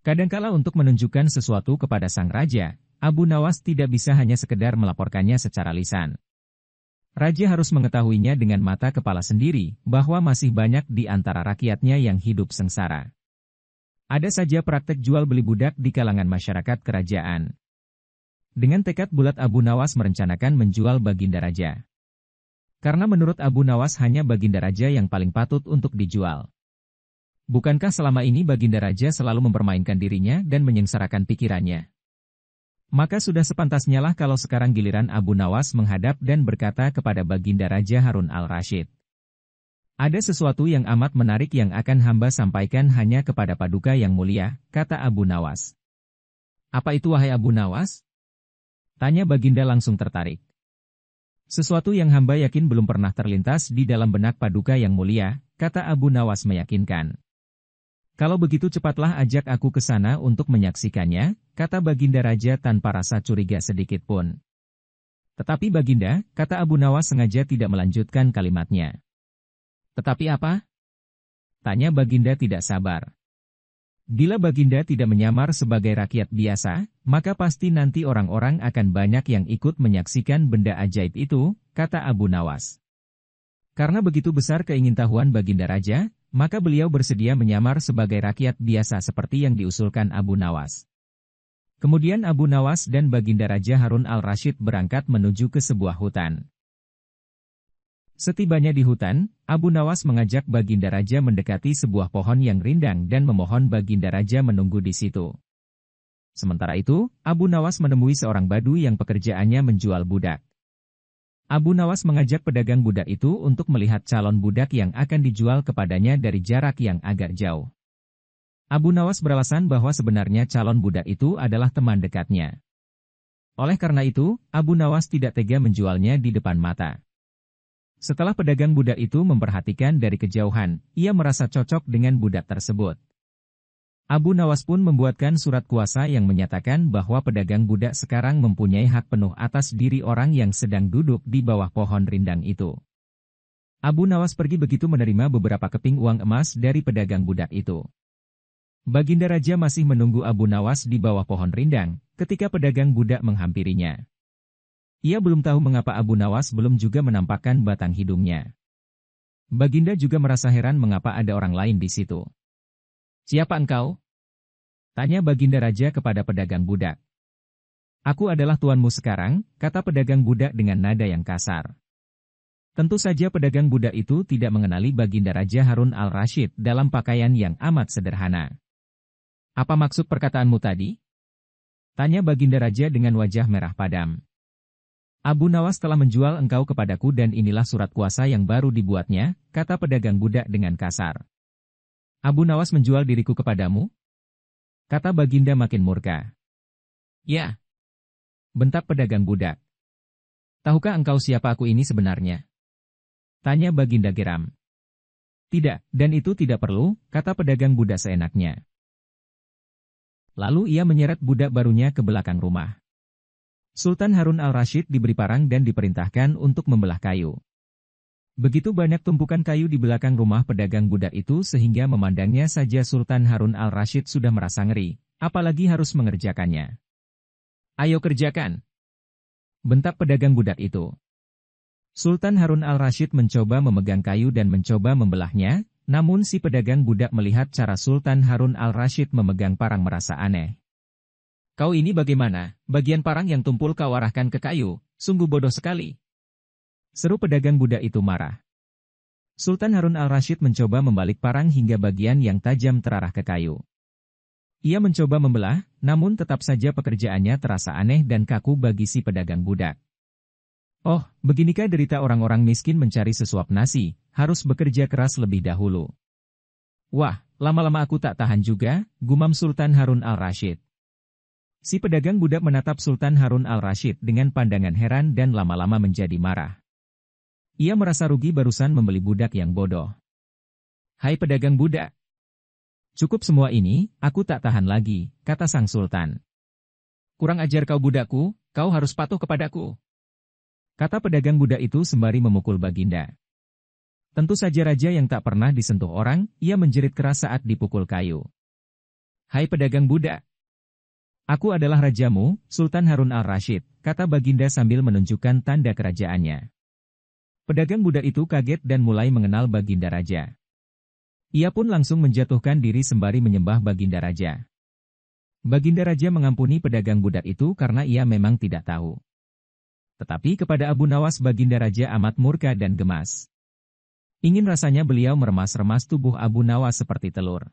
Kadangkala untuk menunjukkan sesuatu kepada sang raja, Abu Nawas tidak bisa hanya sekedar melaporkannya secara lisan. Raja harus mengetahuinya dengan mata kepala sendiri, bahwa masih banyak di antara rakyatnya yang hidup sengsara. Ada saja praktek jual beli budak di kalangan masyarakat kerajaan. Dengan tekad bulat Abu Nawas merencanakan menjual Baginda Raja. Karena menurut Abu Nawas hanya Baginda Raja yang paling patut untuk dijual. Bukankah selama ini Baginda Raja selalu mempermainkan dirinya dan menyengsarakan pikirannya? Maka sudah sepantasnya lah kalau sekarang giliran Abu Nawas menghadap dan berkata kepada Baginda Raja Harun al-Rasyid. Ada sesuatu yang amat menarik yang akan hamba sampaikan hanya kepada Paduka yang mulia, kata Abu Nawas. Apa itu wahai Abu Nawas? Tanya Baginda langsung tertarik. Sesuatu yang hamba yakin belum pernah terlintas di dalam benak Paduka yang mulia, kata Abu Nawas meyakinkan. Kalau begitu cepatlah ajak aku ke sana untuk menyaksikannya, kata Baginda Raja tanpa rasa curiga sedikit pun. Tetapi Baginda, kata Abu Nawas sengaja tidak melanjutkan kalimatnya. Tetapi apa? Tanya Baginda tidak sabar. Bila Baginda tidak menyamar sebagai rakyat biasa, maka pasti nanti orang-orang akan banyak yang ikut menyaksikan benda ajaib itu, kata Abu Nawas. Karena begitu besar keingintahuan Baginda Raja, maka beliau bersedia menyamar sebagai rakyat biasa seperti yang diusulkan Abu Nawas. Kemudian Abu Nawas dan Baginda Raja Harun al-Rasyid berangkat menuju ke sebuah hutan. Setibanya di hutan, Abu Nawas mengajak Baginda Raja mendekati sebuah pohon yang rindang dan memohon Baginda Raja menunggu di situ. Sementara itu, Abu Nawas menemui seorang badu yang pekerjaannya menjual budak. Abu Nawas mengajak pedagang budak itu untuk melihat calon budak yang akan dijual kepadanya dari jarak yang agak jauh. Abu Nawas beralasan bahwa sebenarnya calon budak itu adalah teman dekatnya. Oleh karena itu, Abu Nawas tidak tega menjualnya di depan mata. Setelah pedagang budak itu memperhatikan dari kejauhan, ia merasa cocok dengan budak tersebut. Abu Nawas pun membuatkan surat kuasa yang menyatakan bahwa pedagang budak sekarang mempunyai hak penuh atas diri orang yang sedang duduk di bawah pohon rindang itu. Abu Nawas pergi begitu menerima beberapa keping uang emas dari pedagang budak itu. Baginda Raja masih menunggu Abu Nawas di bawah pohon rindang, ketika pedagang budak menghampirinya. Ia belum tahu mengapa Abu Nawas belum juga menampakkan batang hidungnya. Baginda juga merasa heran mengapa ada orang lain di situ. Siapa engkau? Tanya Baginda Raja kepada pedagang budak. Aku adalah tuanmu sekarang, kata pedagang budak dengan nada yang kasar. Tentu saja pedagang budak itu tidak mengenali Baginda Raja Harun al-Rasyid dalam pakaian yang amat sederhana. Apa maksud perkataanmu tadi? Tanya Baginda Raja dengan wajah merah padam. Abu Nawas telah menjual engkau kepadaku dan inilah surat kuasa yang baru dibuatnya, kata pedagang budak dengan kasar. Abu Nawas menjual diriku kepadamu? Kata Baginda makin murka. Ya. Bentak pedagang budak. Tahukah engkau siapa aku ini sebenarnya? Tanya Baginda geram. Tidak, dan itu tidak perlu, kata pedagang budak seenaknya. Lalu ia menyeret budak barunya ke belakang rumah. Sultan Harun al-Rasyid diberi parang dan diperintahkan untuk membelah kayu. Begitu banyak tumpukan kayu di belakang rumah pedagang budak itu sehingga memandangnya saja Sultan Harun al-Rasyid sudah merasa ngeri, apalagi harus mengerjakannya. Ayo kerjakan! Bentak pedagang budak itu. Sultan Harun al-Rasyid mencoba memegang kayu dan mencoba membelahnya, namun si pedagang budak melihat cara Sultan Harun al-Rasyid memegang parang merasa aneh. Kau ini bagaimana? Bagian parang yang tumpul kau arahkan ke kayu, sungguh bodoh sekali. Seru pedagang budak itu marah. Sultan Harun al-Rasyid mencoba membalik parang hingga bagian yang tajam terarah ke kayu. Ia mencoba membelah, namun tetap saja pekerjaannya terasa aneh dan kaku bagi si pedagang budak. Oh, beginikah derita orang-orang miskin mencari sesuap nasi, harus bekerja keras lebih dahulu. Wah, lama-lama aku tak tahan juga, gumam Sultan Harun al-Rasyid. Si pedagang budak menatap Sultan Harun al-Rasyid dengan pandangan heran dan lama-lama menjadi marah. Ia merasa rugi barusan membeli budak yang bodoh. Hai pedagang budak! Cukup semua ini, aku tak tahan lagi, kata sang sultan. Kurang ajar kau budakku, kau harus patuh kepadaku. Kata pedagang budak itu sembari memukul Baginda. Tentu saja raja yang tak pernah disentuh orang, ia menjerit keras saat dipukul kayu. Hai pedagang budak. Aku adalah rajamu, Sultan Harun al-Rasyid, kata Baginda sambil menunjukkan tanda kerajaannya. Pedagang budak itu kaget dan mulai mengenal Baginda Raja. Ia pun langsung menjatuhkan diri sembari menyembah Baginda Raja. Baginda Raja mengampuni pedagang budak itu karena ia memang tidak tahu. Tetapi kepada Abu Nawas Baginda Raja amat murka dan gemas. Ingin rasanya beliau meremas-remas tubuh Abu Nawas seperti telur.